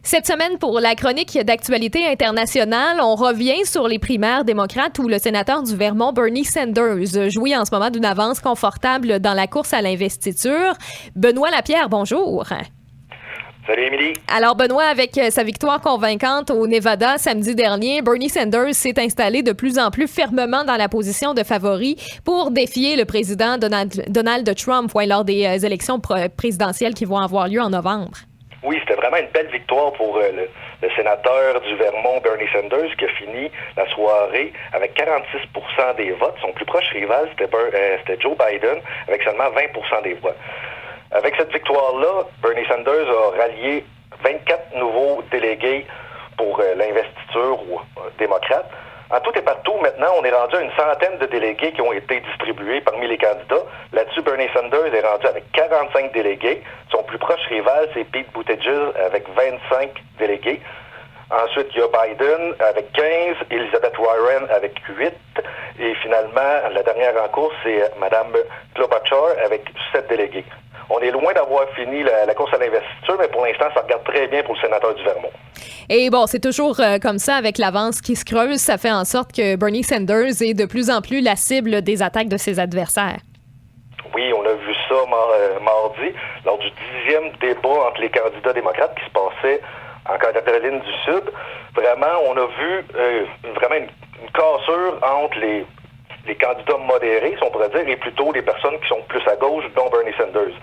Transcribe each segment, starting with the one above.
Cette semaine, pour la chronique d'actualité internationale, on revient sur les primaires démocrates où le sénateur du Vermont, Bernie Sanders, jouit en ce moment d'une avance confortable dans la course à l'investiture. Benoît Lapierre, bonjour. Salut, Émilie. Alors, Benoît, avec sa victoire convaincante au Nevada samedi dernier, Bernie Sanders s'est installé de plus en plus fermement dans la position de favori pour défier le président Donald Trump lors des élections présidentielles qui vont avoir lieu en novembre. Oui, c'était vraiment une belle victoire pour le sénateur du Vermont, Bernie Sanders, qui a fini la soirée avec 46% des votes. Son plus proche rival, c'était Joe Biden, avec seulement 20% des voix. Avec cette victoire-là, Bernie Sanders a rallié 24 nouveaux délégués pour l'investiture démocrate. En tout et partout, maintenant, on est rendu à une centaine de délégués qui ont été distribués parmi les candidats. Là-dessus, Bernie Sanders est rendu avec 45 délégués. Son plus proche rival, c'est Pete Buttigieg, avec 25 délégués. Ensuite, il y a Biden avec 15, Elizabeth Warren avec 8. Et finalement, la dernière en course, c'est Mme Klobuchar avec 7 délégués. On est loin d'avoir fini la course à l'investiture, mais pour l'instant, ça regarde très bien pour le sénateur du Vermont. Et bon, c'est toujours comme ça avec l'avance qui se creuse. Ça fait en sorte que Bernie Sanders est de plus en plus la cible des attaques de ses adversaires. Oui, on a vu ça mardi, lors du 10e débat entre les candidats démocrates qui se passait en Caroline du Sud. Vraiment, on a vu vraiment une cassure entre les candidats modérés, si on pourrait dire, et plutôt les personnes qui sont plus à gauche, dont Bernie Sanders.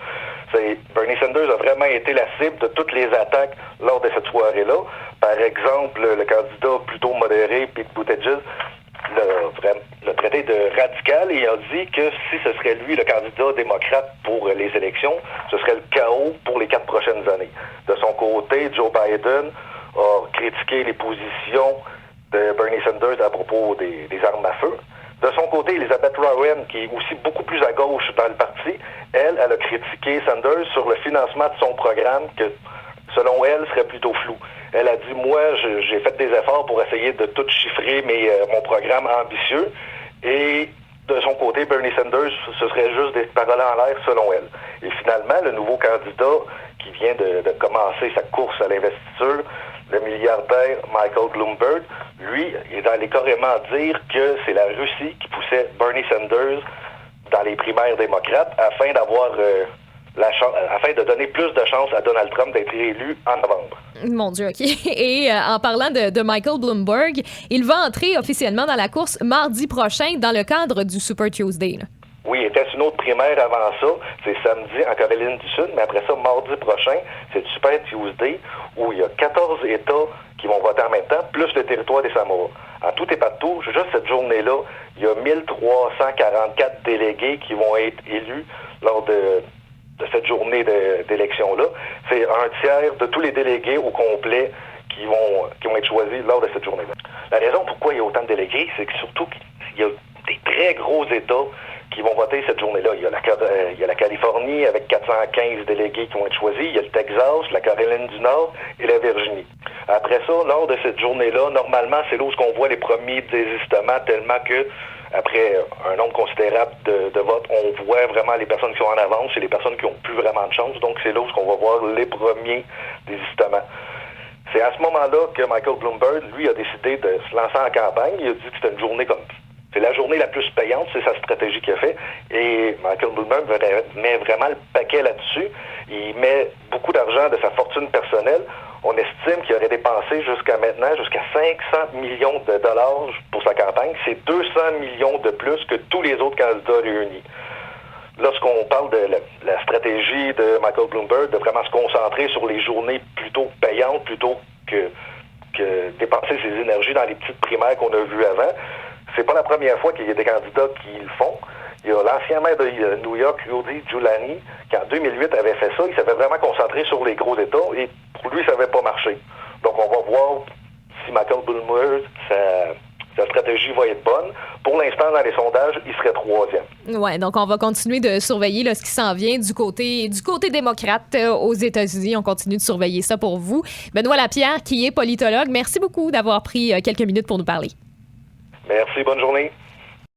Bernie Sanders a vraiment été la cible de toutes les attaques lors de cette soirée-là. Par exemple, le candidat plutôt modéré, Pete Buttigieg, l'a traité de radical et a dit que si ce serait lui le candidat démocrate pour les élections, ce serait le chaos pour les 4 prochaines années. De son côté, Joe Biden a critiqué les positions de Bernie Sanders à propos des armes à feu. De son côté, Elizabeth Warren, qui est aussi beaucoup plus à gauche dans le parti, elle a critiqué Sanders sur le financement de son programme que, selon elle, serait plutôt flou. Elle a dit, moi, j'ai fait des efforts pour essayer de tout chiffrer mon programme ambitieux. Et de son côté, Bernie Sanders, ce serait juste des paroles en l'air, selon elle. Et finalement, le nouveau candidat qui vient de commencer sa course à l'investiture, le milliardaire Michael Bloomberg, lui, il est allé carrément dire que c'est la Russie qui poussait Bernie Sanders dans les primaires démocrates afin de donner plus de chances à Donald Trump d'être élu en novembre. Mon Dieu, OK. Et en parlant de Michael Bloomberg, il va entrer officiellement dans la course mardi prochain dans le cadre du Super Tuesday. Là. Oui, il était une autre primaire avant ça. C'est samedi en Caroline du Sud, mais après ça, mardi prochain, c'est le Super Tuesday où il y a 14 États qui vont voter en même temps, plus le territoire des Samoa. En tout et partout, juste cette journée-là, il y a 1344 délégués qui vont être élus lors de cette journée d'élection-là. C'est un tiers de tous les délégués au complet qui vont être choisis lors de cette journée-là. La raison pourquoi il y a autant de délégués, c'est que surtout il y a des très gros États qui vont voter cette journée-là. Il y a la Californie avec 415 délégués qui vont être choisis. Il y a le Texas, la Caroline du Nord et la Virginie. Après ça, lors de cette journée-là, normalement, c'est là où on voit les premiers désistements, tellement que après un nombre considérable de votes, on voit vraiment les personnes qui sont en avance et les personnes qui n'ont plus vraiment de chance. Donc, c'est là où on va voir les premiers désistements. C'est à ce moment-là que Michael Bloomberg, lui, a décidé de se lancer en campagne. Il a dit que c'était une journée comme... C'est la journée la plus payante, c'est sa stratégie qu'il a fait. Et Michael Bloomberg met vraiment le paquet là-dessus. Il met beaucoup d'argent de sa fortune personnelle. On estime qu'il aurait dépensé jusqu'à maintenant jusqu'à 500 millions de dollars pour sa campagne. C'est 200 millions de plus que tous les autres candidats réunis. Lorsqu'on parle de la stratégie de Michael Bloomberg, de vraiment se concentrer sur les journées plutôt payantes, plutôt que dépenser ses énergies dans les petites primaires qu'on a vues avant, c'est pas la première fois qu'il y a des candidats qui le font. Il y a l'ancien maire de New York, Rudy Giuliani, qui en 2008 avait fait ça. Il s'avait vraiment concentré sur les gros États et pour lui, ça n'avait pas marché. Donc, on va voir si Michael Bloomberg, sa stratégie va être bonne. Pour l'instant, dans les sondages, il serait 3e. Oui, donc on va continuer de surveiller là, ce qui s'en vient du côté démocrate aux États-Unis. On continue de surveiller ça pour vous. Benoît Lapierre, qui est politologue, merci beaucoup d'avoir pris quelques minutes pour nous parler. Merci, bonne journée.